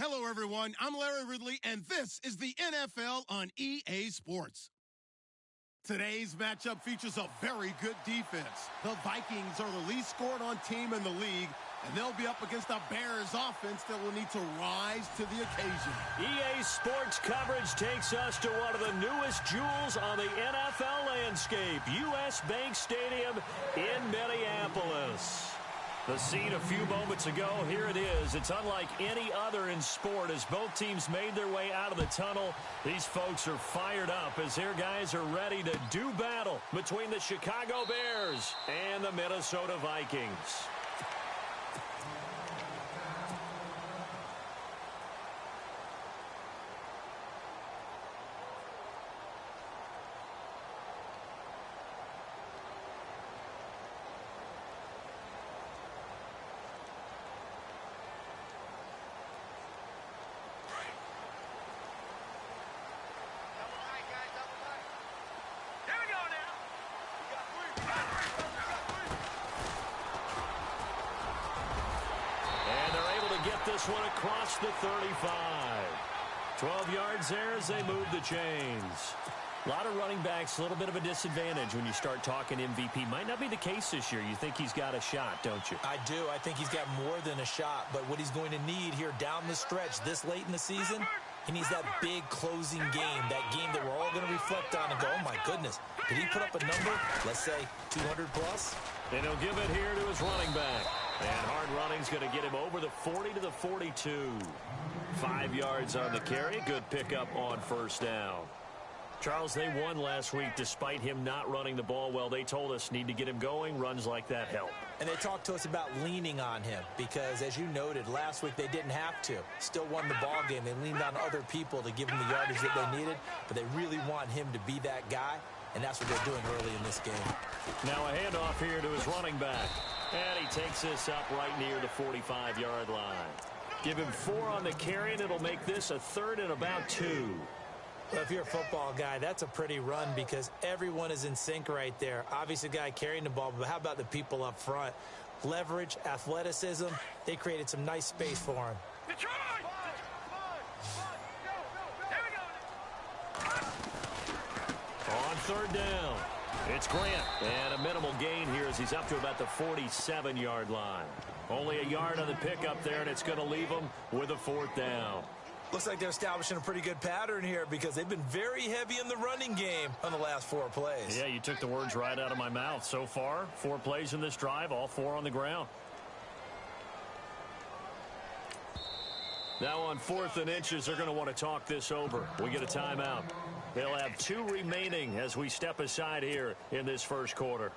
Hello, everyone. I'm Larry Ridley, and this is the NFL on EA Sports. Today's matchup features a very good defense. The Vikings are the least scored on team in the league, and they'll be up against a Bears offense that will need to rise to the occasion. EA Sports coverage takes us to one of the newest jewels on the NFL landscape, US Bank Stadium in Minneapolis. The scene a few moments ago, here it is. It's unlike any other in sport as both teams made their way out of the tunnel. These folks are fired up as their guys are ready to do battle between the Chicago Bears and the Minnesota Vikings. This one across the 35. 12 yards there as they move the chains. A lot of running backs, a little bit of a disadvantage when you start talking MVP. Might not be the case this year. You think he's got a shot, don't you? I do. I think he's got more than a shot. But what he's going to need here down the stretch this late in the season, he needs that big closing game, that game that we're all going to reflect on and go, oh, my goodness, did he put up a number, let's say, 200 plus? And he'll give it here to his running back. And hard running's going to get him over the 40 to the 42. 5 yards on the carry. Good pickup on first down. Charles, they won last week despite him not running the ball well. They told us need to get him going. Runs like that help. And they talked to us about leaning on him because, as you noted, last week they didn't have to. Still won the ball game. They leaned on other people to give them the yardage that they needed, but they really want him to be that guy, and that's what they're doing early in this game. Now a handoff here to his running back. And he takes this up right near the 45-yard line. Give him 4 on the carry, and it'll make this a 3rd and about 2. Well, if you're a football guy, that's a pretty run because everyone is in sync right there. Obviously, the guy carrying the ball, but how about the people up front? Leverage, athleticism, they created some nice space for him. On 3rd down, it's Grant. And a minimal gain here as he's up to about the 47-yard line. Only a yard on the pickup there, and it's going to leave him with a 4th down. Looks like they're establishing a pretty good pattern here because they've been very heavy in the running game on the last 4 plays. Yeah, you took the words right out of my mouth. So far, 4 plays in this drive, all 4 on the ground. Now on 4th and inches, they're going to want to talk this over. We get a timeout. They'll have 2 remaining as we step aside here in this first quarter.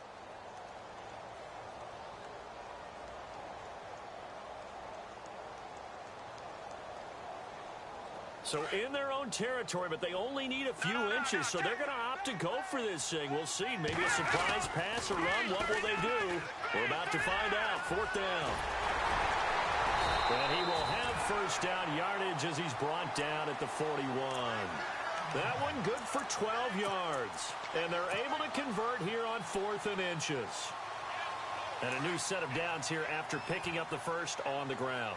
So in their own territory, but they only need a few inches, so they're going to opt to go for this thing. We'll see. Maybe a surprise pass or run. What will they do? We're about to find out. 4th down. And he will have first down yardage as he's brought down at the 41. That one good for 12 yards. And they're able to convert here on 4th and inches. And a new set of downs here after picking up the first on the ground.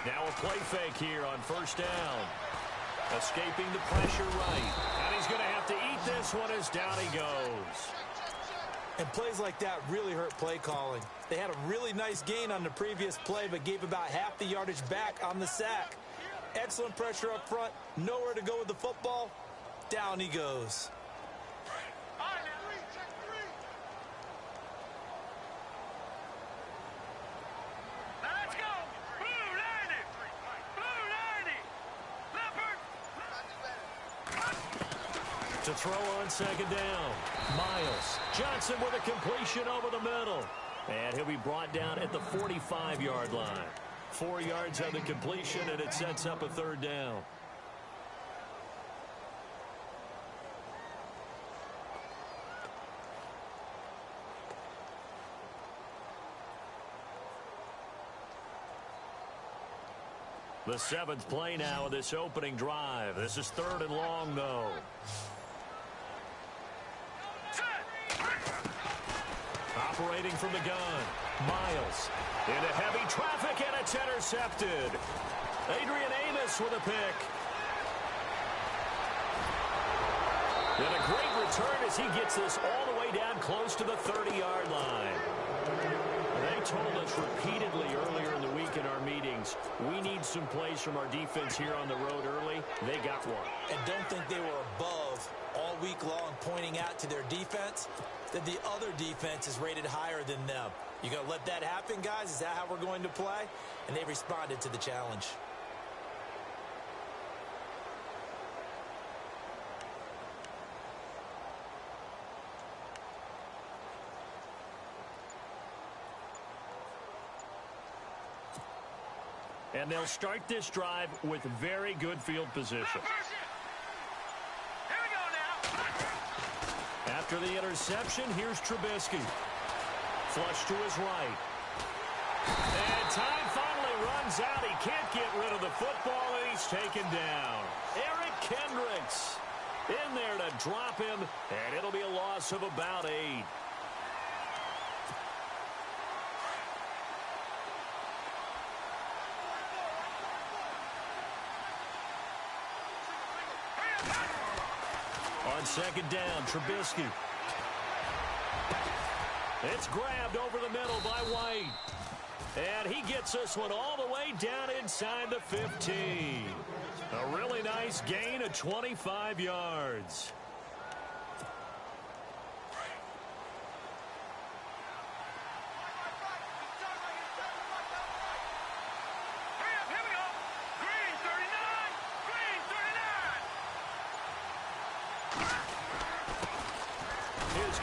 Now a play fake here on first down. Escaping the pressure right. And he's going to have to eat this one as down he goes. And plays like that really hurt play calling. They had a really nice gain on the previous play, but gave about half the yardage back on the sack. Excellent pressure up front. Nowhere to go with the football. Down he goes. To throw on 2nd down. Miles. Johnson with a completion over the middle. And he'll be brought down at the 45-yard line. 4 yards on the completion, and it sets up a 3rd down. The 7th play now of this opening drive. This is 3rd and long, though. operating from the gun. Miles into heavy traffic, and it's intercepted. Adrian Amos with a pick. And a great return as he gets this all the way down close to the 30-yard line. They told us repeatedly earlier in the week in our meetings, we need some plays from our defense here on the road early. They got one. And don't think they were above all week long pointing out to their defense that the other defense is rated higher than them. You going to let that happen, guys? Is that how we're going to play? And they responded to the challenge. And they'll start this drive with very good field position. After the interception, here's Trubisky. Flush to his right. And time finally runs out. He can't get rid of the football, and he's taken down. Eric Kendricks in there to drop him, and it'll be a loss of about 8. On second down, Trubisky. It's grabbed over the middle by White. And he gets this one all the way down inside the 15. A really nice gain of 25 yards.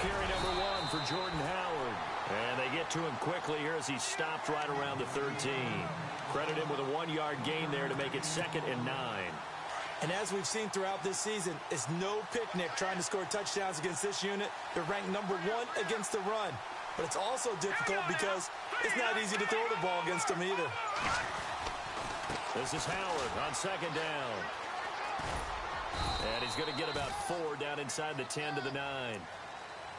Carry number 1 for Jordan Howard. And they get to him quickly here as he stopped right around the 13. Credit him with a 1-yard gain there to make it 2nd and 9. And as we've seen throughout this season, it's no picnic trying to score touchdowns against this unit. They're ranked number 1 against the run. But it's also difficult because it's not easy to throw the ball against them either. This is Howard on second down. And he's going to get about 4 down inside the 10 to the 9.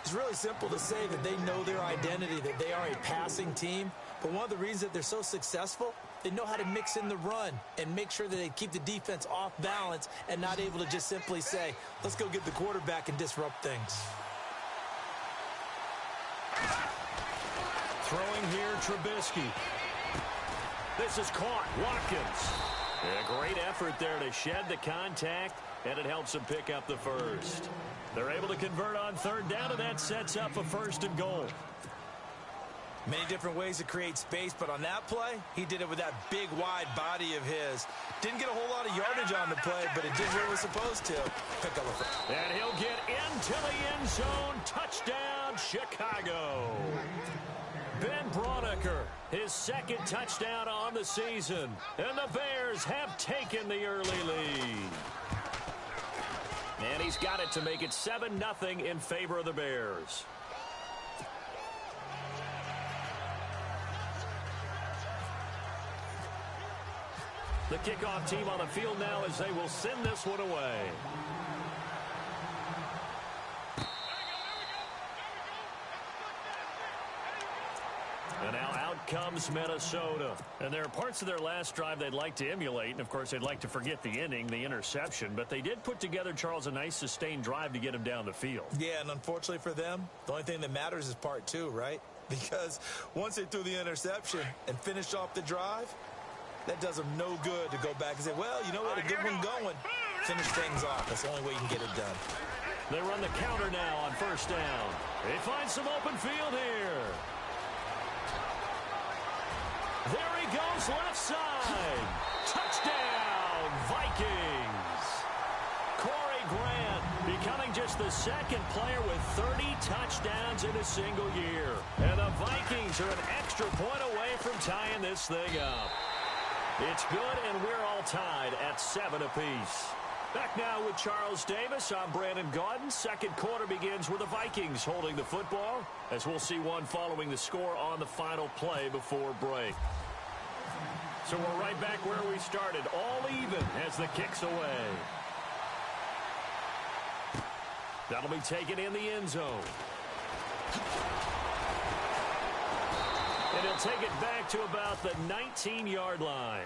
It's really simple to say that they know their identity, that they are a passing team. But one of the reasons that they're so successful, they know how to mix in the run and make sure that they keep the defense off balance and not able to just simply say, let's go get the quarterback and disrupt things. Throwing here, Trubisky. This is caught. Watkins. A great effort there to shed the contact, and it helps them pick up the first. They're able to convert on third down, and that sets up a 1st and goal. Many different ways to create space, but on that play, he did it with that big, wide body of his. Didn't get a whole lot of yardage on the play, but it did what it was supposed to. Pick up a first. And he'll get into the end zone. Touchdown, Chicago. Ben Braunecker, his 2nd touchdown on the season. And the Bears have taken the early lead. And he's got it to make it 7-0 in favor of the Bears. The kickoff team on the field now as they will send this one away. And now out comes Minnesota. And there are parts of their last drive they'd like to emulate. And, of course, they'd like to forget the inning, the interception. But they did put together, Charles, a nice sustained drive to get him down the field. Yeah, and unfortunately for them, the only thing that matters is part 2, right? Because once they threw the interception and finished off the drive, that does them no good to go back and say, well, you know what, a good one going. Finish things off. That's the only way you can get it done. They run the counter now on first down. They find some open field here. There he goes, left side. Touchdown, Vikings. Corey Grant becoming just the 2nd player with 30 touchdowns in a single year. And the Vikings are an extra point away from tying this thing up. It's good, and we're all tied at 7 apiece. Back now with Charles Davis. I'm Brandon Gaudin. 2nd quarter begins with the Vikings holding the football, as we'll see one following the score on the final play before break. So we're right back where we started, all even as the kick's away. That'll be taken in the end zone. And he'll take it back to about the 19-yard line.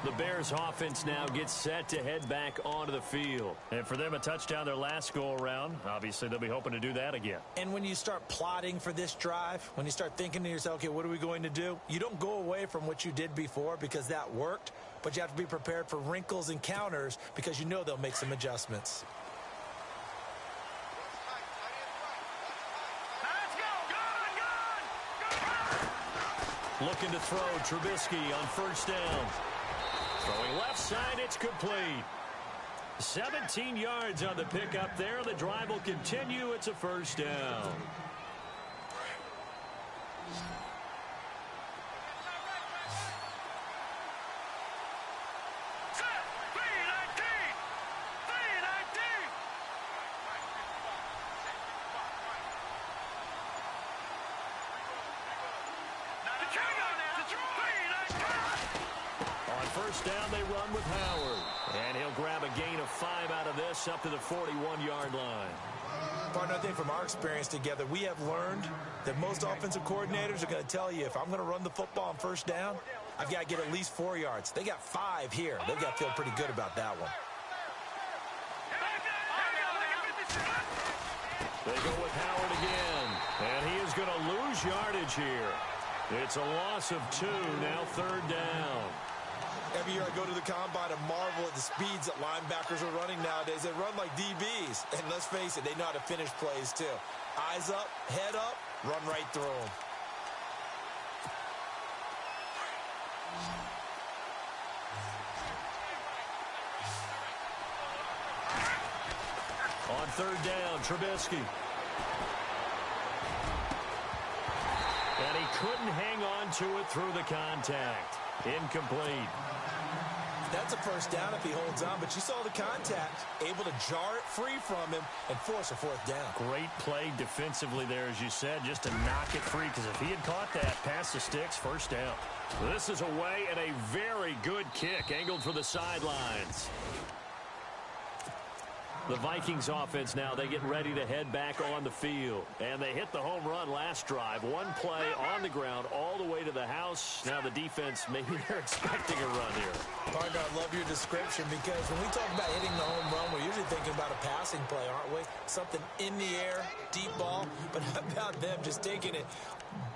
The Bears offense now gets set to head back onto the field. And for them, a touchdown their last go-around. Obviously, they'll be hoping to do that again. And when you start plotting for this drive, when you start thinking to yourself, okay, what are we going to do? You don't go away from what you did before because that worked, but you have to be prepared for wrinkles and counters because you know they'll make some adjustments. Looking to throw, Trubisky on first down. Throwing left side, it's complete. 17 yards on the pickup there. The drive will continue. It's a first down. First down, they run with Howard. And he'll grab a gain of 5 out of this up to the 41-yard line. Partner, I think from our experience together, we have learned that most offensive coordinators are going to tell you, if I'm going to run the football on first down, I've got to get at least 4 yards. They got 5 here. They've got to feel pretty good about that one. They go with Howard again. And he is going to lose yardage here. It's a loss of 2, now third down. Every year I go to the combine and marvel at the speeds that linebackers are running nowadays. They run like DBs. And let's face it, they know how to finish plays too. Eyes up, head up, run right through them. On third down, Trubisky. And he couldn't hang on to it through the contact. Incomplete. That's a first down if he holds on, but you saw the contact, able to jar it free from him and force a fourth down. Great play defensively there, as you said, just to knock it free, because if he had caught that, past the sticks, first down. This is away and a very good kick, angled for the sidelines. The Vikings offense now, they get ready to head back on the field. And they hit the home run last drive. One play on the ground all the way to the house. Now the defense, maybe they're expecting a run here. Partner, I love your description because when we talk about hitting the home run, we're usually thinking about a passing play, aren't we? Something in the air, deep ball. But how about them just taking it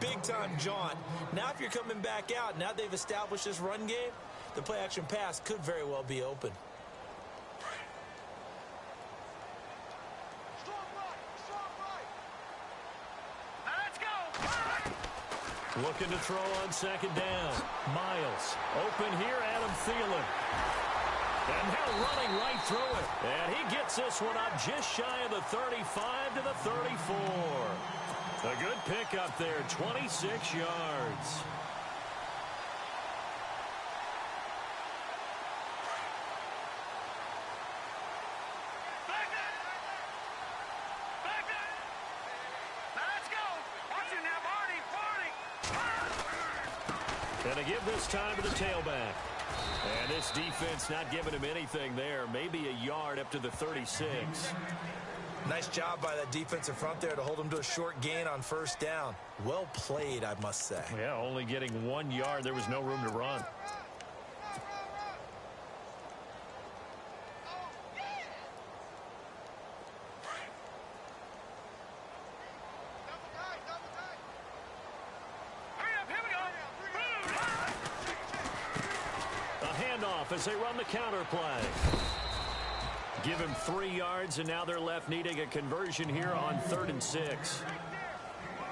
big-time jaunt? Now if you're coming back out, now they've established this run game, the play-action pass could very well be open. Looking to throw on second down. Miles. Open here, Adam Thielen. And they're running right through it. And he gets this one up just shy of the 35 to the 34. A good pickup there, 26 yards. And to give this time to the tailback. And this defense not giving him anything there. Maybe a yard up to the 36. Nice job by that defensive front there to hold him to a short gain on first down. Well played, I must say. Yeah, only getting 1 yard. There was no room to run. As they run the counter play. Give him 3 yards, and now they're left needing a conversion here on 3rd and 6.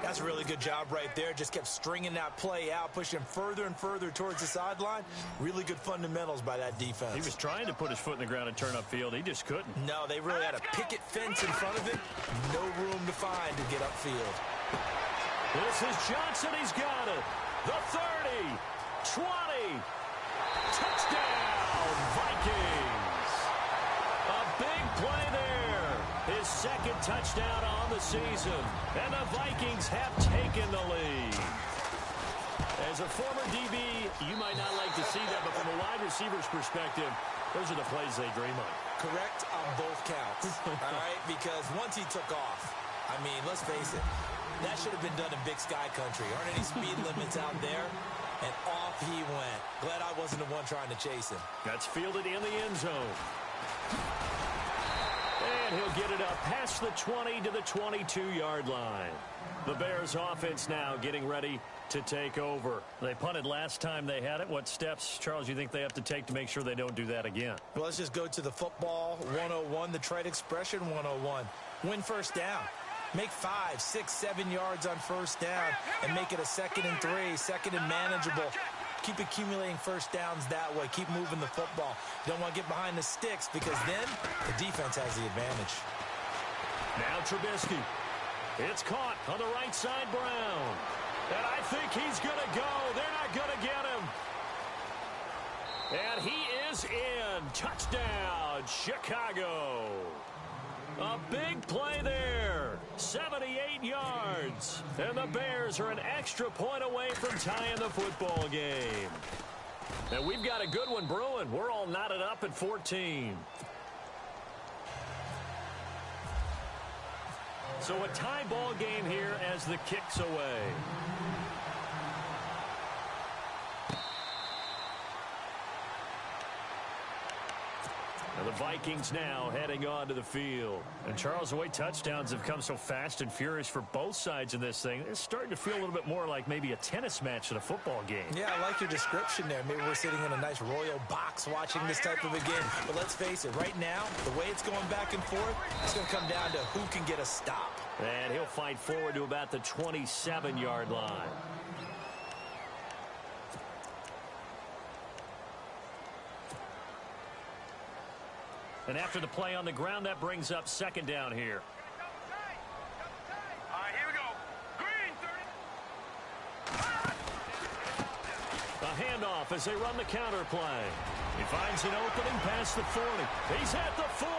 That's a really good job right there. Just kept stringing that play out, pushing further and further towards the sideline. Really good fundamentals by that defense. He was trying to put his foot in the ground and turn upfield. He just couldn't. No, they really had a picket fence in front of him. No room to find to get upfield. This is Johnson. He's got it. The 30, 20. Touchdown, Vikings. A big play there. His second touchdown on the season. And the Vikings have taken the lead. As a former DB, you might not like to see that, but from a wide receiver's perspective, those are the plays they dream of. Correct on both counts. All right, because once he took off, I mean, let's face it, That should have been done in Big Sky Country. Aren't any speed limits out there? And off he went. Glad I wasn't the one trying to chase him. That's fielded in the end zone. And he'll get it up past the 20 to the 22-yard line. The Bears offense now getting ready to take over. They punted last time they had it. What steps, Charles, you think they have to take to make sure they don't do that again? Well, let's just go to the football 101, the trade expression 101. Win first down. Make 5, 6, 7 yards on first down and make it a 2nd and 3, 2nd and manageable. Keep accumulating first downs that way. Keep moving the football. You don't want to get behind the sticks because then the defense has the advantage. Now Trubisky. It's caught on the right side, Brown. And I think he's going to go. They're not going to get him. And he is in. Touchdown, Chicago. A big play there. 78 yards. And the Bears are an extra point away from tying the football game. And we've got a good one brewing. We're all knotted up at 14. So a tie ball game here as the kick's away. And the Vikings now heading onto the field. And Charles, the way touchdowns have come so fast and furious for both sides of this thing, it's starting to feel a little bit more like maybe a tennis match than a football game. Yeah, I like your description there. Maybe we're sitting in a nice royal box watching this type of a game. But let's face it, right now, the way it's going back and forth, it's going to come down to who can get a stop. And he'll fight forward to about the 27-yard line. And after the play on the ground, that brings up 2nd down here. All right, here we go. Green, 30. A handoff as they run the counter play. He finds an opening past the 40. He's at the 40.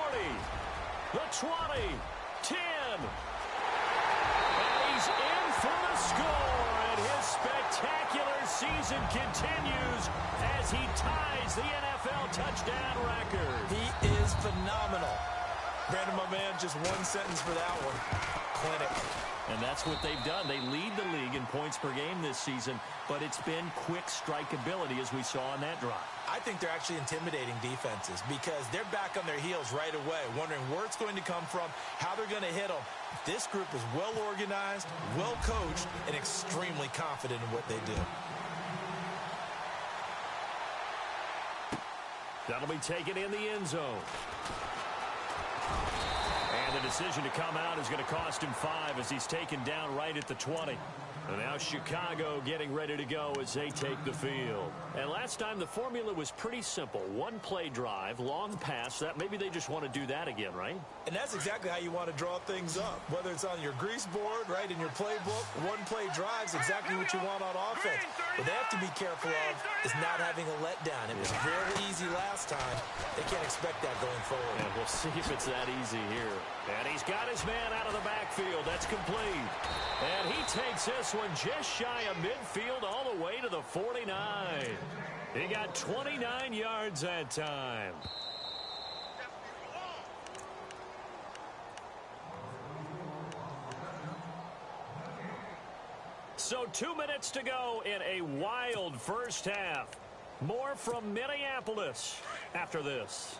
The 20. 10. And he's in for the score. And his spectacular season continues as he ties the NFL touchdown record. He is phenomenal. Brandon, my man, just one sentence for that one. Clinic. And that's what they've done. They lead the league in points per game this season, but it's been quick strikeability as we saw on that drive. I think they're actually intimidating defenses because they're back on their heels right away, wondering where it's going to come from, how they're going to hit them. This group is well organized, well coached, and extremely confident in what they do. That'll be taken in the end zone. And the decision to come out is going to cost him 5 as he's taken down right at the 20. And now Chicago getting ready to go as they take the field. And last time the formula was pretty simple. One play drive, long pass. That maybe they just want to do that again, right? And that's exactly how you want to draw things up. Whether it's on your grease board, right, in your playbook, one play drive is exactly what you want on offense. What they have to be careful of is not having a letdown. It was very easy last time. They can't expect that going forward. And we'll see if it's that easy here. And he's got his man out of the backfield. That's complete. And he takes this one just shy of midfield all the way to the 49. He got 29 yards that time. So 2 minutes to go in a wild first half. More from Minneapolis after this.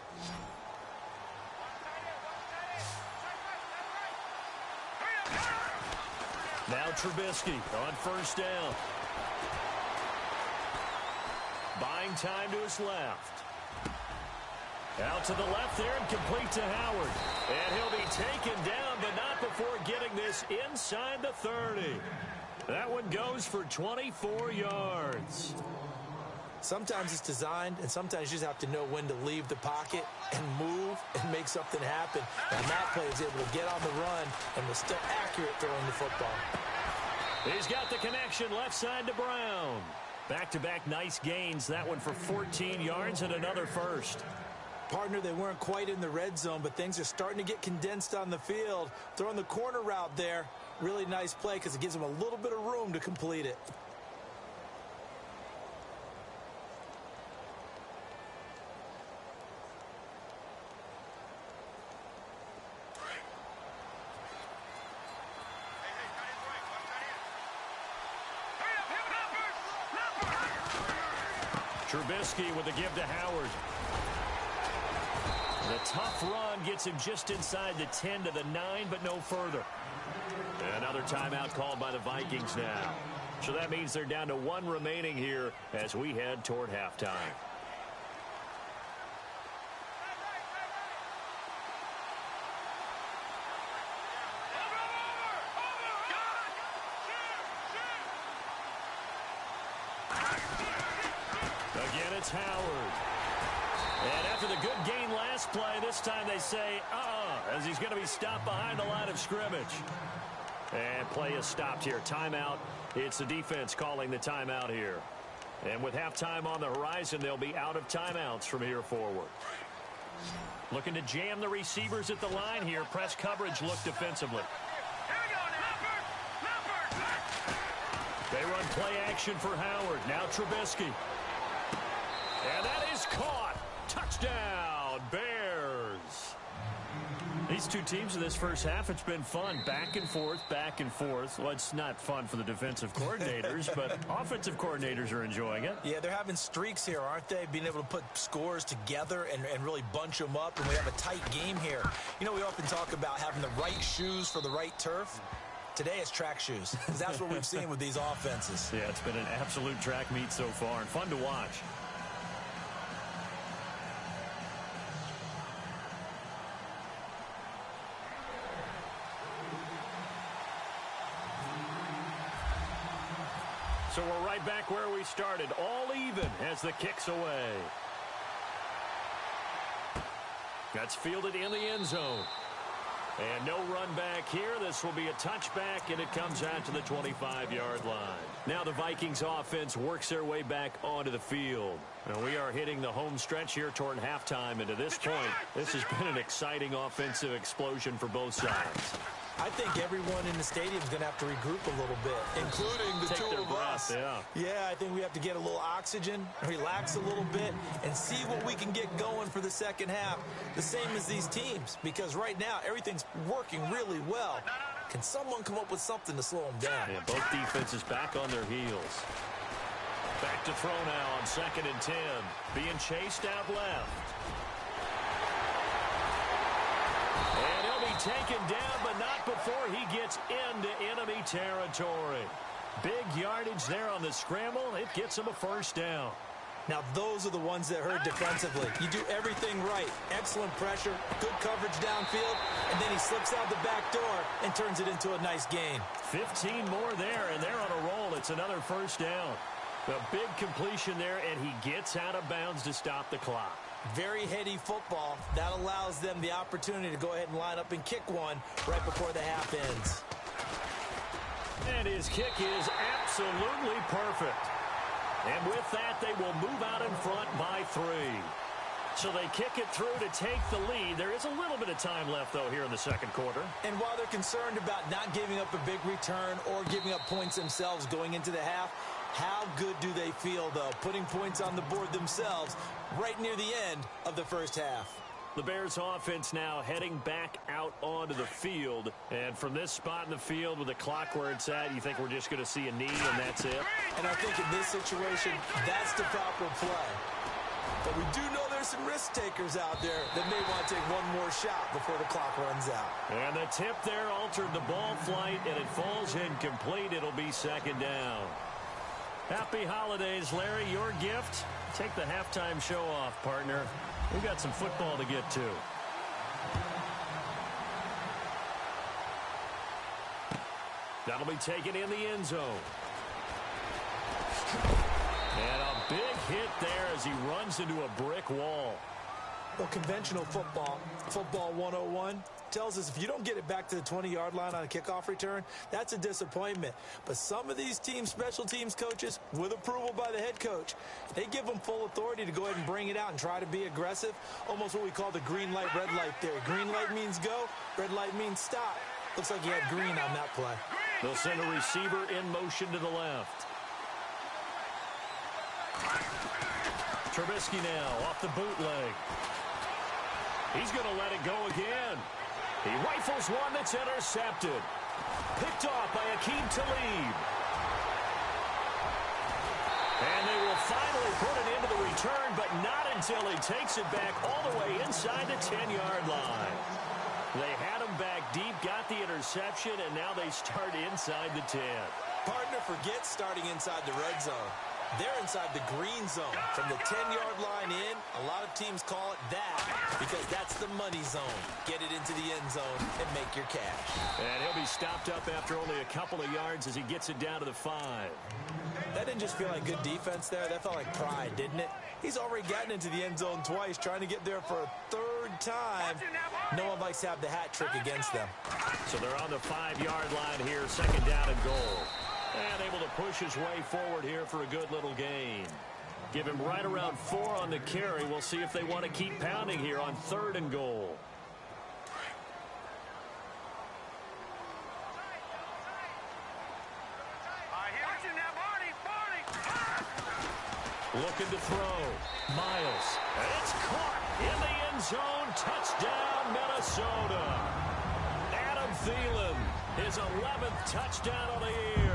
Now Trubisky on first down. Buying time to his left. Out to the left there and complete to Howard. And he'll be taken down, but not before getting this inside the 30. That one goes for 24 yards. Sometimes it's designed, and sometimes you just have to know when to leave the pocket and move and make something happen. And that player is able to get on the run and was still accurate throwing the football. He's got the connection left side to Brown. Back-to-back nice gains. That one for 14 yards and another first. Partner, they weren't quite in the red zone, but things are starting to get condensed on the field. Throwing the corner route there. Really nice play because it gives them a little bit of room to complete it. Trubisky with the give to Howard. The tough run gets him just inside the 10 to the 9, but no further. Another timeout called by the Vikings now. So that means they're down to 1 remaining here as we head toward halftime. Again, it's Howard. And after the good gain last play, this time they say, as he's going to be stopped behind the line of scrimmage. And play is stopped here. Timeout. It's the defense calling the timeout here. And with halftime on the horizon, they'll be out of timeouts from here forward. Looking to jam the receivers at the line here. Press coverage look defensively. They run play action for Howard. Now Trubisky. And that is caught. Touchdown, Bears. These two teams in this first half, it's been fun. Back and forth, back and forth. Well, it's not fun for the defensive coordinators, but offensive coordinators are enjoying it. Yeah, they're having streaks here, aren't they? Being able to put scores together and really bunch them up, and we have a tight game here. You know, we often talk about having the right shoes for the right turf. Today it's track shoes, because that's what we've seen with these offenses. Yeah, it's been an absolute track meet so far, and fun to watch. So we're right back where we started, all even as the kick's away. That's fielded in the end zone. And no run back here. This will be a touchback, and it comes out to the 25-yard line. Now the Vikings offense works their way back onto the field. And we are hitting the home stretch here toward halftime. And to this point, this has been an exciting offensive explosion for both sides. I think everyone in the stadium is going to have to regroup a little bit, including the two of us. Yeah, I think we have to get a little oxygen, relax a little bit, and see what we can get going for the second half, the same as these teams, because right now everything's working really well. Can someone come up with something to slow them down? Yeah, both defenses back on their heels. Back to throw now on 2nd and 10. Being chased out left. And he'll be taken down, but not before he gets into enemy territory. Big yardage there on the scramble. It gets him a first down. Now, those are the ones that hurt defensively. You do everything right. Excellent pressure, good coverage downfield, and then he slips out the back door and turns it into a nice gain. 15 more there, and they're on a roll. It's another first down. A big completion there, and he gets out of bounds to stop the clock. Very heady football. That allows them the opportunity to go ahead and line up and kick one right before the half ends. And his kick is absolutely perfect. And with that, they will move out in front by 3. So they kick it through to take the lead. There is a little bit of time left, though, here in the second quarter. And while they're concerned about not giving up a big return or giving up points themselves going into the half, how good do they feel, though, putting points on the board themselves right near the end of the first half? The Bears offense now heading back out onto the field. And from this spot in the field with the clock where it's at, you think we're just going to see a knee and that's it? And I think in this situation, that's the proper play. But we do know there's some risk takers out there that may want to take one more shot before the clock runs out. And the tip there altered the ball flight, and it falls incomplete. It'll be second down. Happy holidays, Larry. Your gift? Take the halftime show off, partner. We've got some football to get to. That'll be taken in the end zone. And a big hit there as he runs into a brick wall. Well, conventional football, football 101, tells us if you don't get it back to the 20-yard line on a kickoff return, that's a disappointment. But some of these teams, special teams coaches, with approval by the head coach, they give them full authority to go ahead and bring it out and try to be aggressive, almost what we call the green light, red light theory. Green light means go, red light means stop. Looks like he had green on that play. They'll send a receiver in motion to the left. Trubisky now off the bootleg. He's going to let it go again. He rifles one that's intercepted. Picked off by Akeem Talib. And they will finally put it into the return, but not until he takes it back all the way inside the 10-yard line. They had him back deep, got the interception, and now they start inside the 10. Partner, forget starting inside the red zone. They're inside the green zone. From the 10-yard line in, a lot of teams call it that because that's the money zone. Get it into the end zone and make your cash. And he'll be stopped up after only a couple of yards as he gets it down to the 5. That didn't just feel like good defense there. That felt like pride, didn't it? He's already gotten into the end zone twice, trying to get there for a third time. No one likes to have the hat trick against them. So they're on the 5-yard line here, second down and goal. And able to push his way forward here for a good little gain. Give him right around 4 on the carry. We'll see if they want to keep pounding here on 3rd and goal. Looking to throw. Miles. And it's caught in the end zone. Touchdown, Minnesota. Adam Thielen, his 11th touchdown of the year.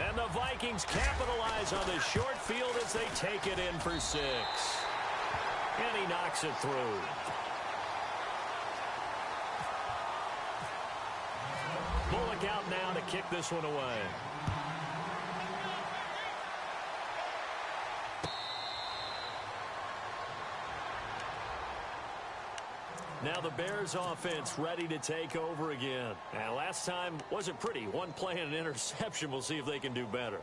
And the Vikings capitalize on the short field as they take it in for 6. And he knocks it through. Bullock out now to kick this one away. Now the Bears offense ready to take over again. And last time wasn't pretty. One play and an interception. We'll see if they can do better.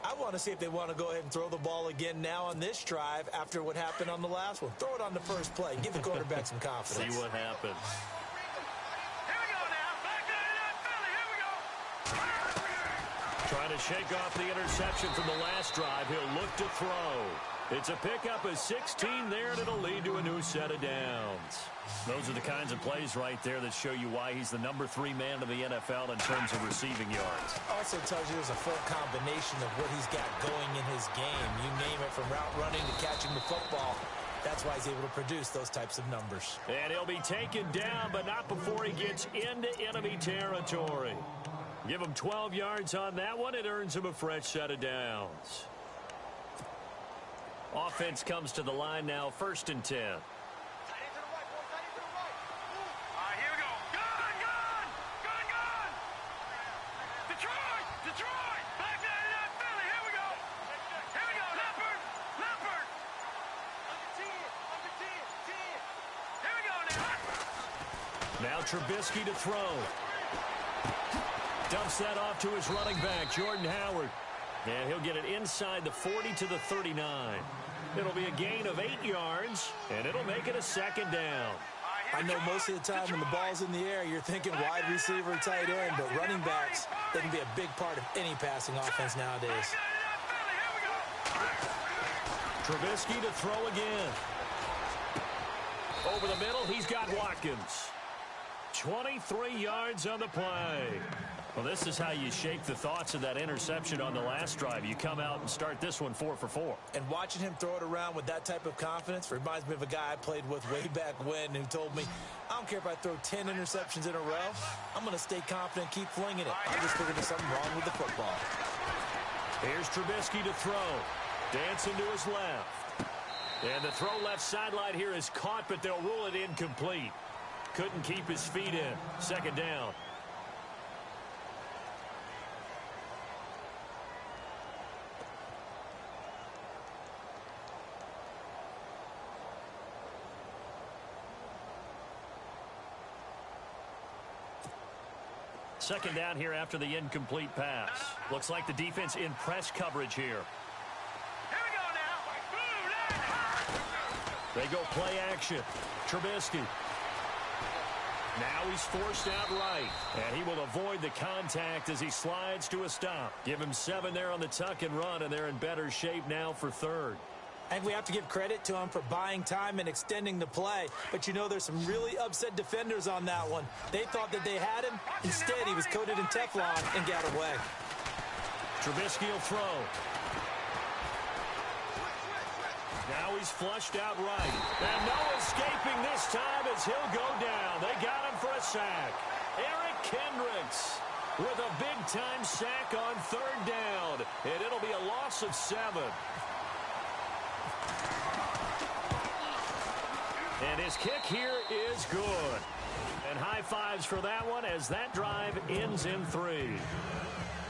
I want to see if they want to go ahead and throw the ball again now on this drive after what happened on the last one. Throw it on the first play. Give the quarterback some confidence. See what happens. Here we go now. Back to that Philly. Here we go. Trying to shake off the interception from the last drive. He'll look to throw. It's a pickup of 16 there, and it'll lead to a new set of downs. Those are the kinds of plays right there that show you why he's the number 3 man of the NFL in terms of receiving yards. Also tells you there's a full combination of what he's got going in his game. You name it, from route running to catching the football. That's why he's able to produce those types of numbers. And he'll be taken down, but not before he gets into enemy territory. Give him 12 yards on that one. It earns him a fresh set of downs. Offense comes to the line now, 1st and 10. Here we go. Gun! Detroit! Back to that Philly. Here we go. Leopard! Here we go now. Now Trubisky to throw. Dumps that off to his running back, Jordan Howard. And he'll get it inside the 40 to the 39. It'll be a gain of 8 yards, and it'll make it a 2nd down. I know most of the time when the ball's in the air, you're thinking wide receiver, tight end, but running backs, they can be a big part of any passing offense nowadays. Trubisky to throw again. Over the middle, he's got Watkins. 23 yards on the play. Well, this is how you shake the thoughts of that interception on the last drive. You come out and start this one 4 for 4. And watching him throw it around with that type of confidence reminds me of a guy I played with way back when who told me, I don't care if I throw 10 interceptions in a row. I'm going to stay confident, keep flinging it. I just figured there's something wrong with the football. Here's Trubisky to throw. Dancing to his left. And the throw left sideline here is caught, but they'll rule it incomplete. Couldn't keep his feet in. 2nd down. Second down here after the incomplete pass. Looks like the defense in press coverage here. Here we go now. They go play action. Trubisky. Now he's forced out right. And he will avoid the contact as he slides to a stop. Give him 7 there on the tuck and run, and they're in better shape now for 3rd. I think we have to give credit to him for buying time and extending the play. But, you know, there's some really upset defenders on that one. They thought that they had him. Instead, he was coated in Teflon and got away. Trubisky will throw. Now he's flushed out right. And no escaping this time as he'll go down. They got him for a sack. Eric Kendricks. with a big-time sack on 3rd down, and it'll be a loss of 7. And his kick here is good. And high fives for that one as that drive ends in 3.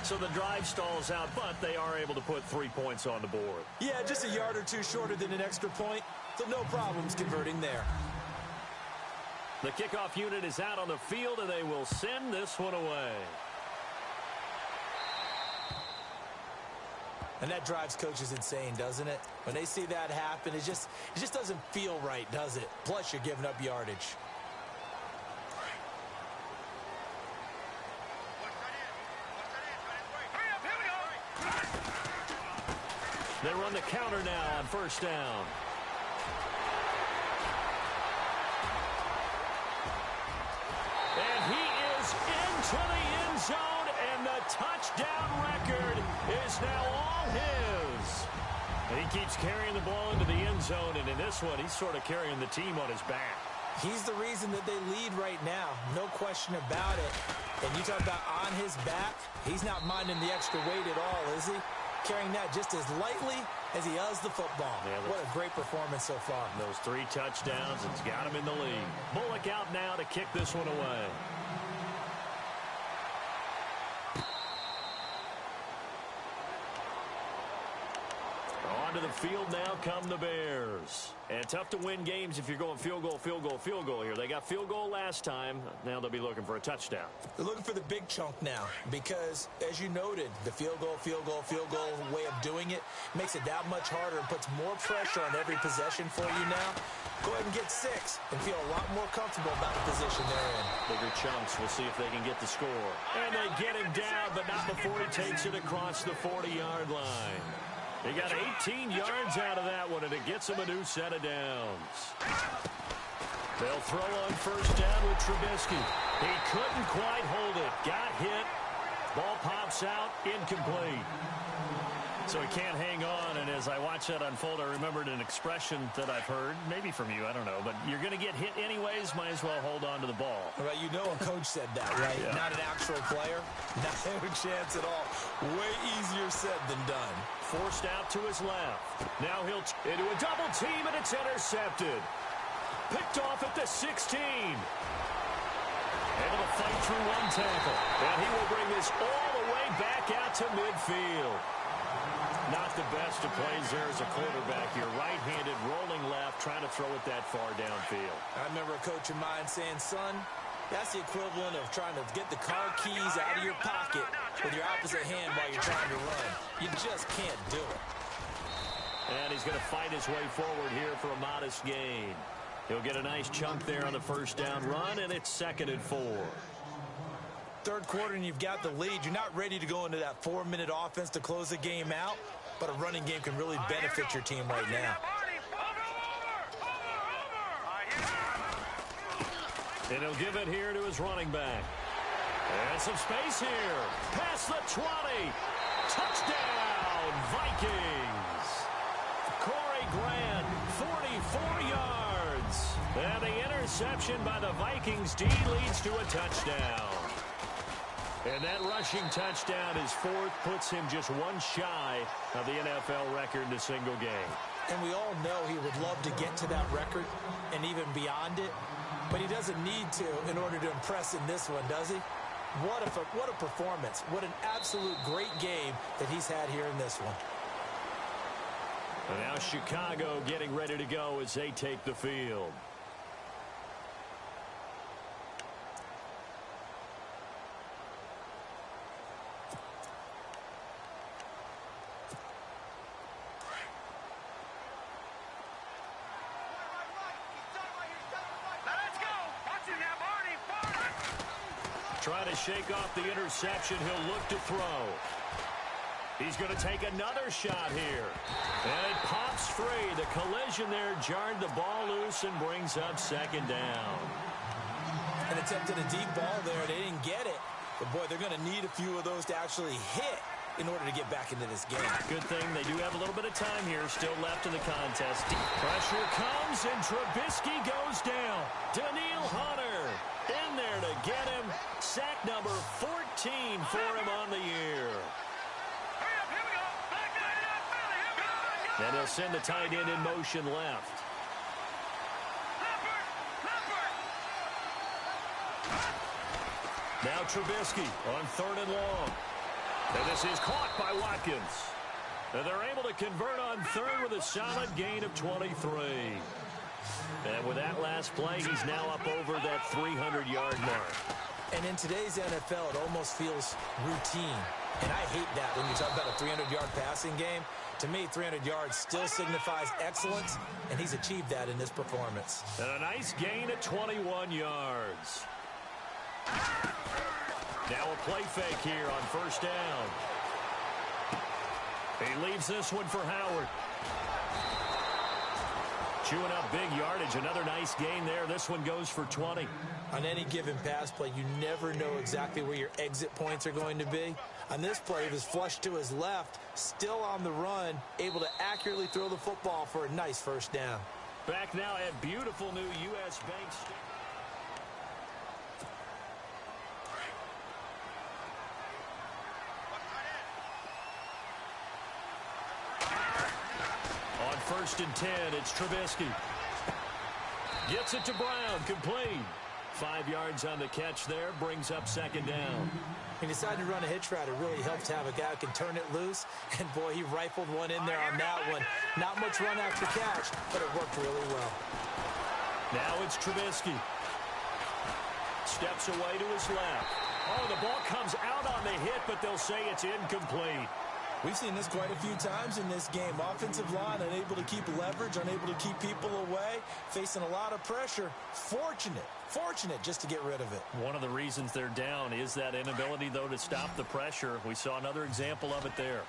So the drive stalls out, but they are able to put 3 points on the board. Yeah, just a yard or two shorter than an extra point, so no problems converting there. The kickoff unit is out on the field, and they will send this one away. And that drives coaches insane, doesn't it? When they see that happen, it just doesn't feel right, does it? Plus, you're giving up yardage. They run the counter now on 1st down. And he is into the end zone, and the touchdown record is now all his. And he keeps carrying the ball into the end zone, and in this one, he's sort of carrying the team on his back. He's the reason that they lead right now. No question about it. And you talk about on his back, he's not minding the extra weight at all, is he? Carrying that just as lightly as he does the football. Yeah, what a great performance so far. Those 3 touchdowns, it's got him in the lead. Bullock out now to kick this one away. On to the field now come the Bears. And tough to win games if you're going field goal, field goal, field goal here. They got field goal last time. Now they'll be looking for a touchdown. They're looking for the big chunk now because, as you noted, the field goal way of doing it makes it that much harder and puts more pressure on every possession for you now. Go ahead and get 6 and feel a lot more comfortable about the position they're in. Bigger chunks. We'll see if they can get the score. And they get him down, but not before he takes it across the 40-yard line. He got 18 yards out of that one, and it gets him a new set of downs. They'll throw on 1st down with Trubisky. He couldn't quite hold it. Got hit. Ball pops out. Incomplete. So he can't hang on, and as I watch that unfold, I remembered an expression that I've heard, maybe from you, I don't know, but you're going to get hit anyways, might as well hold on to the ball. Well, you know a coach said that, right? Yeah. Not an actual player. Not a chance at all. Way easier said than done. Forced out to his left. Now he'll into a double team, and it's intercepted. Picked off at the 16. Able to fight through one tackle. And he will bring this all the way back out to midfield. Not the best of plays there as a quarterback here. Right-handed, rolling left, trying to throw it that far downfield. I remember a coach of mine saying, son, that's the equivalent of trying to get the car keys out of your pocket with your opposite hand while you're trying to run. You just can't do it. And he's going to fight his way forward here for a modest gain. He'll get a nice chunk there on the 1st down run, and it's 2nd and 4. 3rd quarter and you've got the lead. You're not ready to go into that 4-minute offense to close the game out, but a running game can really benefit your team right now. And he'll give it here to his running back. And some space here. Past the 20. Touchdown, Vikings. Corey Grant, 44 yards. And the interception by the Vikings D leads to a touchdown. And that rushing touchdown is 4th, puts him just one shy of the NFL record in a single game. And we all know he would love to get to that record and even beyond it, but he doesn't need to in order to impress in this one, does he? What a performance. What an absolute great game that he's had here in this one. And now Chicago getting ready to go as they take the field. Trying to shake off the interception. He'll look to throw. He's going to take another shot here. And it pops free. The collision there jarred the ball loose and brings up 2nd down. An attempt at a deep ball there. They didn't get it. But, boy, they're going to need a few of those to actually hit in order to get back into this game. Good thing they do have a little bit of time here still left in the contest. Pressure comes, and Trubisky goes down. Daniil Hunter in there to get him. Sack number 14 13 for him on the year. And he'll send the tight end in motion left. Now Trubisky on 3rd and long. And this is caught by Watkins. And they're able to convert on 3rd with a solid gain of 23. And with that last play, he's now up over that 300-yard mark. And in today's NFL, it almost feels routine. And I hate that when you talk about a 300-yard passing game. To me, 300 yards still signifies excellence, and he's achieved that in this performance. And a nice gain at 21 yards. Now a play fake here on 1st down. He leaves this one for Howard. Chewing up big yardage. Another nice gain there. This one goes for 20. On any given pass play, you never know exactly where your exit points are going to be. On this play, he was flushed to his left, still on the run, able to accurately throw the football for a nice 1st down. Back now at beautiful new U.S. Bank Stadium. On 1st and 10, it's Trubisky. Gets it to Brown, complete. 5 yards on the catch there, brings up 2nd down. He decided to run a hitch route. It really helps to have a guy who can turn it loose. And, boy, he rifled one in there on that one. Not much run after catch, but it worked really well. Now it's Trubisky. Steps away to his left. Oh, the ball comes out on the hit, but they'll say it's incomplete. We've seen this quite a few times in this game. Offensive line unable to keep leverage, unable to keep people away, facing a lot of pressure. Fortunate just to get rid of it. One of the reasons they're down is that inability, though, to stop the pressure. We saw another example of it there.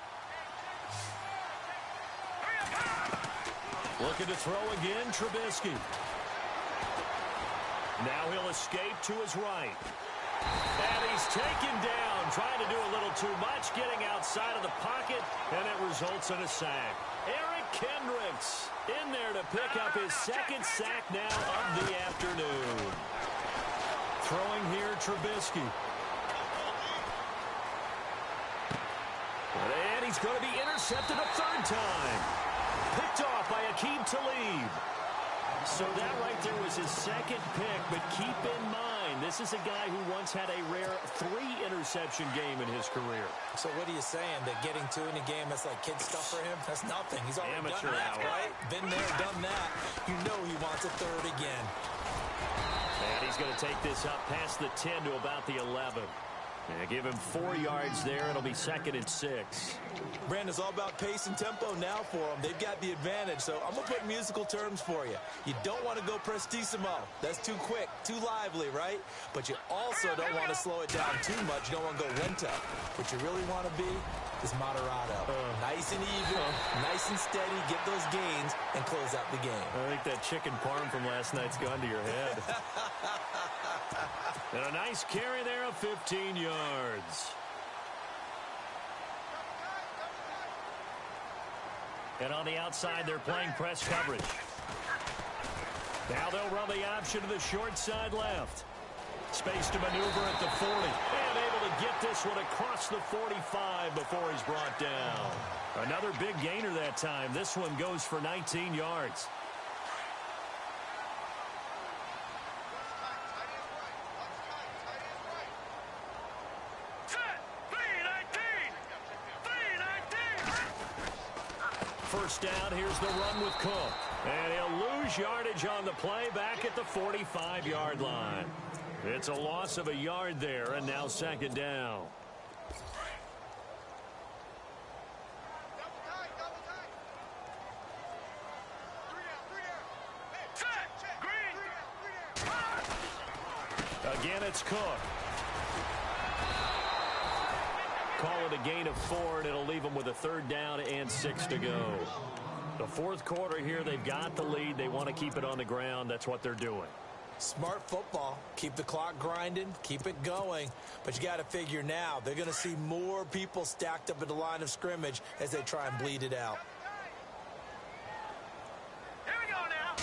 Looking to throw again, Trubisky. Now he'll escape to his right. And he's taken down, trying to do a little too much, getting outside of the pocket, and it results in a sack. Eric Kendricks in there to pick up his 2nd sack now of the afternoon. Throwing here, Trubisky. And he's going to be intercepted a 3rd time. Picked off by Aqib Talib. So that right there was his 2nd pick, but keep in mind, this is a guy who once had a rare 3-interception game in his career. So what are you saying, that getting 2 in a game, that's like kid stuff for him? That's nothing. He's already amateur done that, hour. right? Been there, done that. You know he wants a 3rd again. And he's going to take this up past the 10 to about the 11. And give him 4 yards there. It'll be 2nd and 6. Brandon's all about pace and tempo now for them. They've got the advantage, so I'm going to put musical terms for you. You don't want to go prestissimo. That's too quick, too lively, right? But you also don't want to slow it down too much. You don't want to go lento. What you really want to be is moderato. Nice and even, nice and steady, get those gains, and close out the game. I think that chicken parm from last night's gone to your head. And a nice carry there of 15 yards. And on the outside, they're playing press coverage. Now they'll run the option to the short side left. Space to maneuver at the 40. And able to get this one across the 45 before he's brought down. Another big gainer that time. This one goes for 19 yards. First down, here's the run with Cook. And he'll lose yardage on the play back at the 45-yard line. It's a loss of a yard there, and now 2nd down. Again, it's Cook. Call it a gain of 4, and it'll leave them with a 3rd down and 6 to go. The 4th quarter here, they've got the lead. They want to keep it on the ground. That's what they're doing. Smart football. Keep the clock grinding. Keep it going. But you got to figure now, they're going to see more people stacked up at the line of scrimmage as they try and bleed it out. Here we go now.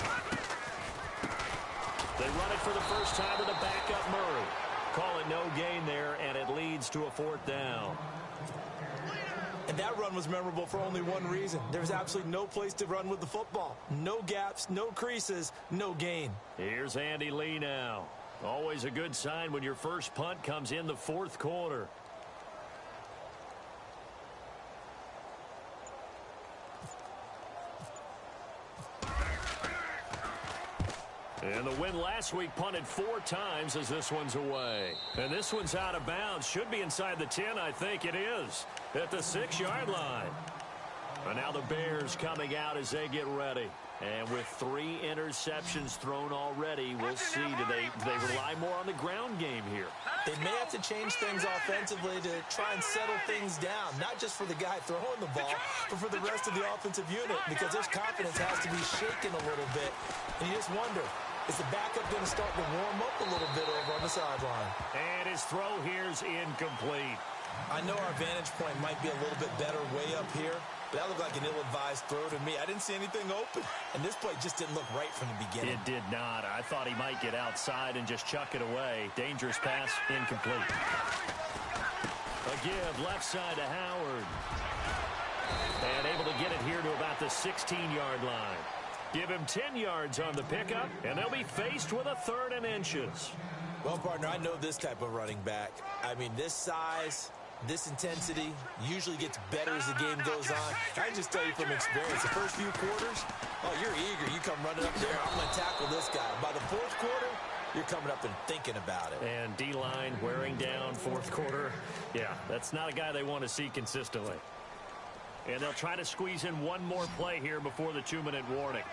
They run it for the first time to the backup Murray. Call it no gain there, and it leads to a 4th down. And that run was memorable for only one reason. There was absolutely no place to run with the football. No gaps, no creases, no gain. Here's Andy Lee now. Always a good sign when your first punt comes in the 4th quarter. And the win last week punted 4 times as this one's away. And this one's out of bounds. Should be inside the 10, I think it is. At the 6-yard line. And now the Bears coming out as they get ready. And with 3 interceptions thrown already, we'll see. Do they rely more on the ground game here? They may have to change things offensively to try and settle things down. Not just for the guy throwing the ball, but for the rest of the offensive unit. Because their confidence has to be shaken a little bit. And you just wonder, is the backup going to start to warm up a little bit over on the sideline? And his throw here's incomplete. I know our vantage point might be a little bit better way up here, but that looked like an ill-advised throw to me. I didn't see anything open, and this play just didn't look right from the beginning. It did not. I thought he might get outside and just chuck it away. Dangerous pass, incomplete. A give left side to Howard. And able to get it here to about the 16-yard line. Give him 10 yards on the pickup, and they'll be faced with a 3rd and inches. Well, partner, I know this type of running back. I mean, this size, this intensity usually gets better as the game goes on. I can just tell you from experience, the first few quarters, oh, you're eager. You come running up there, I'm going to tackle this guy. By the 4th quarter, you're coming up and thinking about it. And D-line wearing down 4th quarter. Yeah, that's not a guy they want to see consistently. And they'll try to squeeze in one more play here before the 2-minute warning.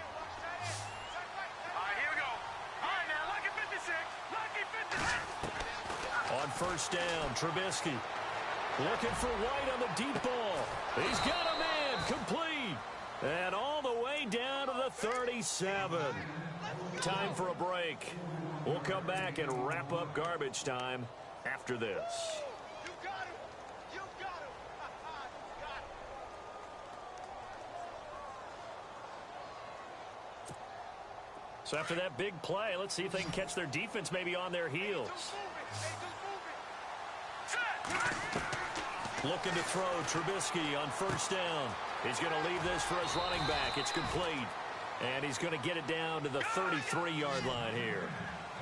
On 1st down, Trubisky looking for White on the deep ball. He's got a man, complete. And all the way down to the 37. Time for a break. We'll come back and wrap up garbage time after this. You got him. You got him. You got him. So after that big play, let's see if they can catch their defense maybe on their heels. Looking to throw, Trubisky on 1st down. He's going to leave this for his running back. It's complete. And he's going to get it down to the 33-yard line here.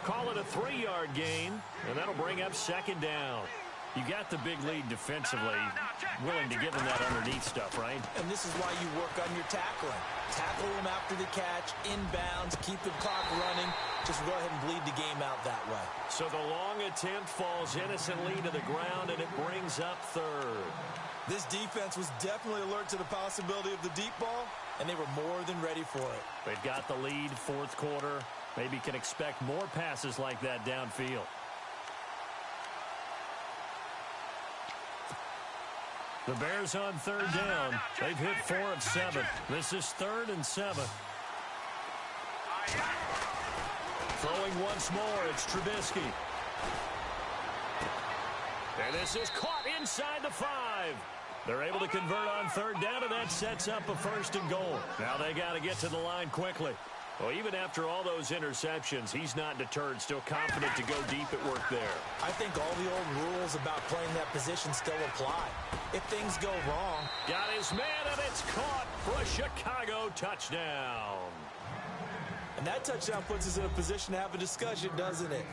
Call it a 3-yard gain, and that'll bring up 2nd down. You got the big lead defensively, willing to give them that underneath stuff, right? And this is why you work on your tackling. Tackle them after the catch, inbounds, keep the clock running. Just go ahead and bleed the game out that way. So the long attempt falls innocently to the ground, and it brings up 3rd. This defense was definitely alert to the possibility of the deep ball, and they were more than ready for it. They've got the lead, 4th quarter. Maybe can expect more passes like that downfield. The Bears on 3rd down. They've hit 4 of 7. This is 3rd and 7. Throwing once more, it's Trubisky. And this is caught inside the 5. They're able to convert on 3rd down, and that sets up a 1st and goal. Now they got to get to the line quickly. Well, even after all those interceptions, he's not deterred, still confident to go deep at work there. I think all the old rules about playing that position still apply. If things go wrong. Got his man, and it's caught for a Chicago touchdown. And that touchdown puts us in a position to have a discussion, doesn't it?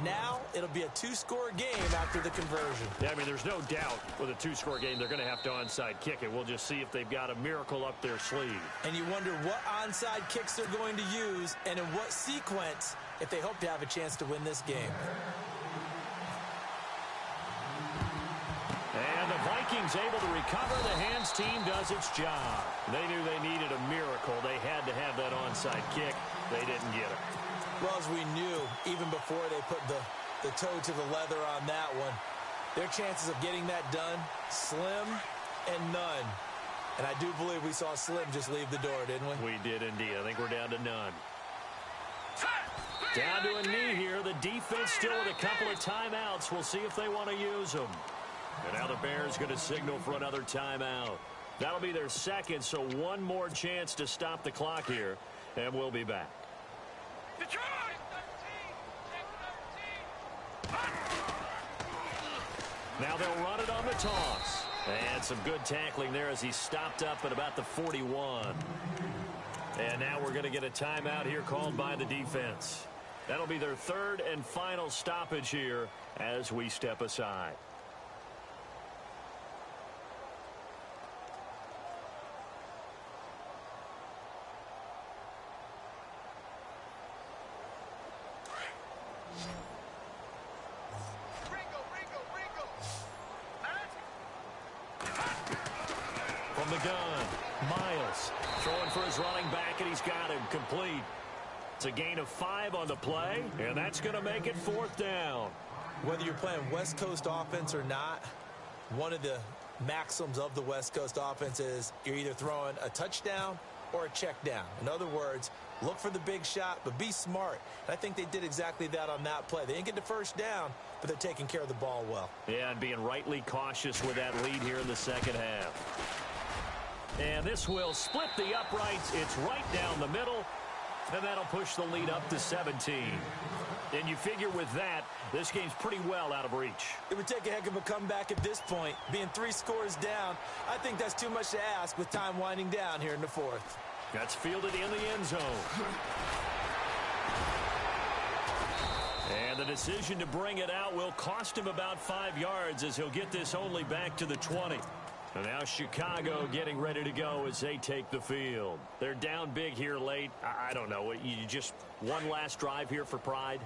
Now it'll be a 2-score game after the conversion. Yeah, I mean, there's no doubt with a 2-score game they're going to have to onside kick it. We'll just see if they've got a miracle up their sleeve. And you wonder what onside kicks they're going to use and in what sequence if they hope to have a chance to win this game. And the Vikings able to recover. The hands team does its job. They knew they needed a miracle. They had to have that onside kick. They didn't get it. Well, as we knew, even before they put the toe to the leather on that one, their chances of getting that done, slim and none. And I do believe we saw Slim just leave the door, didn't we? We did indeed. I think we're down to none. Down to a knee here. The defense still with a couple of timeouts. We'll see if they want to use them. And now the Bears going to signal for another timeout. That'll be their 2nd, so one more chance to stop the clock here. And we'll be back. Now they'll run it on the toss. And some good tackling there as he stopped up at about the 41. And now we're going to get a timeout here called by the defense. That'll be their third and final stoppage here as we step aside. From the gun, Miles throwing for his running back, and he's got him complete. It's a gain of 5 on the play, and that's going to make it 4th down. Whether you're playing West Coast offense or not, one of the maxims of the West Coast offense is you're either throwing a touchdown or a check down. In other words, look for the big shot, but be smart. And I think they did exactly that on that play. They didn't get the first down, but they're taking care of the ball well. Yeah, and being rightly cautious with that lead here in the second half. And this will split the uprights. It's right down the middle, and that'll push the lead up to 17. And you figure with that, this game's pretty well out of reach. It would take a heck of a comeback at this point. Being 3 scores down, I think that's too much to ask with time winding down here in the 4th. That's fielded in the end zone. And the decision to bring it out will cost him about 5 yards as he'll get this only back to the 20. And now Chicago getting ready to go as they take the field. They're down big here late. I don't know. You just one last drive here for pride?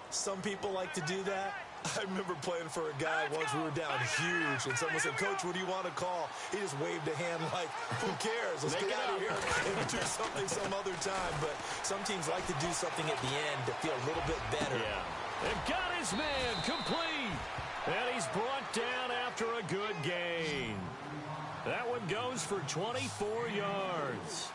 Some people like to do that. I remember playing for a guy once. We were down huge, and someone said, "Coach, what do you want to call?" He just waved a hand like, "Who cares? Let's get out of here and do something some other time." But some teams like to do something at the end to feel a little bit better. Yeah. And got his man complete. And he's brought down after a good gain. That one goes for 24 yards.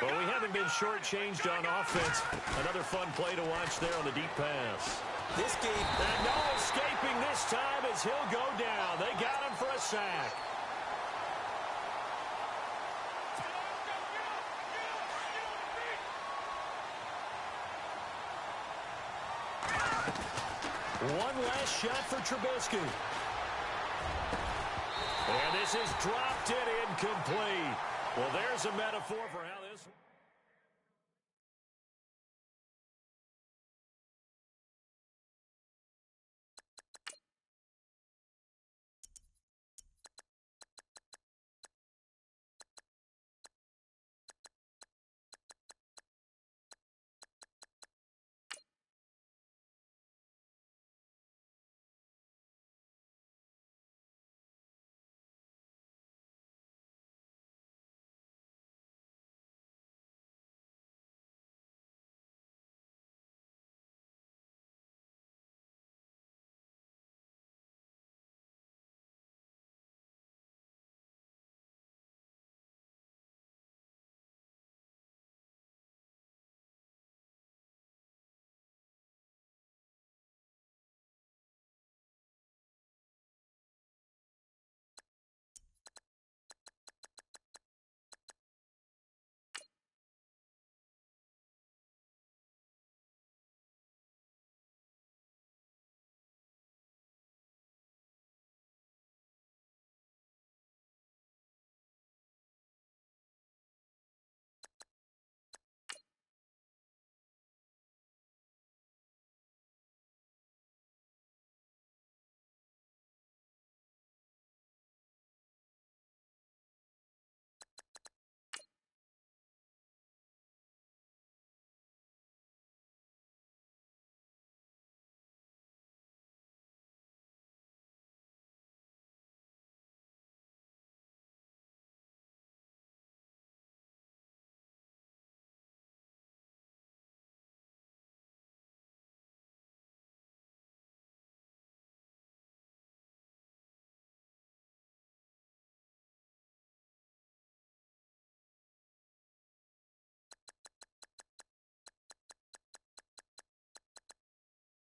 Well, we haven't been shortchanged on offense. Another fun play to watch there on the deep pass. This game, and no escaping this time as he'll go down. They got him for a sack. One last shot for Trubisky. And this is dropped it incomplete. Well, there's a metaphor for how this...